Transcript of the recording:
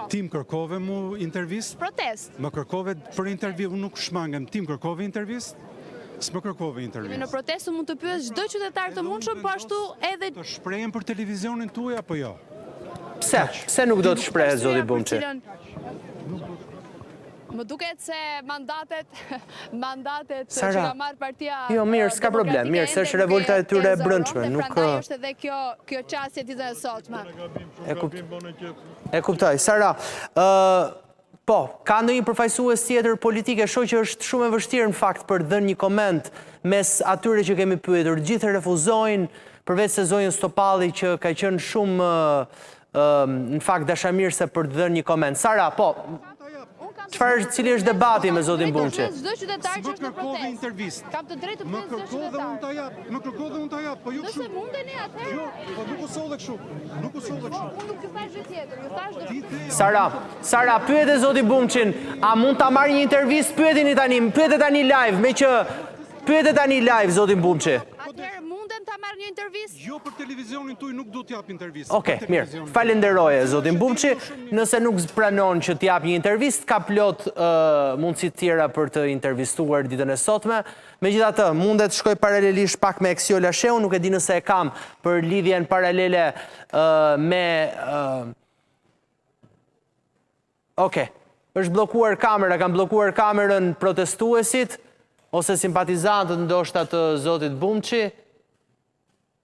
Tim kërkove mu intervist? Protest. Më kërkove për intervist, unë nuk shmangem. Tim kërkove intervist? S'më kërkove intervist. Në protestë mund të pyes çdo qytetar të mundshëm, po ashtu edhe të shprehen për televizionin tuaj apo jo? Pse? Pse nuk do të shprehet zoti Bumçi? Më duket se mandatet që Sara, ka marrë partia jo, mirë, s'ka problem, mirë, se është revolta e tyre e brendshme, nuk prandaj është edhe kjo çastje ditën e sotme. E kuptoj. Sara, po, ka ndonjë përfaqësues tjetër politike, shoh që është shumë e vështirë në fakt për dhënë një koment mes atyre që kemi pyetur. Gjithë refuzojnë, përveç se zonjës Topalli që ka qenë shumë në fakt dashamirëse për të dhënë një koment. Sara, po, cili është debati me zotin Bumçi? Çdo qytetar që është në protestë. Kam të drejtë të pyes çdo qytetar. Më kërkove unë ta jap, po ju Nëse mundeni atëherë. Jo, po nuk u solle kështu. Nuk u solle kështu. Unë nuk ju thash gjë tjetër, ju thash Sara, pyet e zoti Bumçin, a mund ta marrë një intervistë? Pyetini tani live, me që pyet tani live zotin Bumçi. Atëherë mundem ta marr një intervistë? Jo për televizionin tuaj nuk do t'jap intervistë. Okej, mirë. Falenderoje zotin Bumçi. Nëse nuk pranon që t'jap një intervistë, ka plot mundësi tjera për të intervistuar ditën e sotme. Megjithatë, mundet shkoj paralelisht pak me Eksiola Sheu, nuk e di nëse e kam për lidhjen paralele me Okej. Është bllokuar kamera, kanë bllokuar kamerën protestuesit ose simpatizantët ndoshta të zotit Bumçi.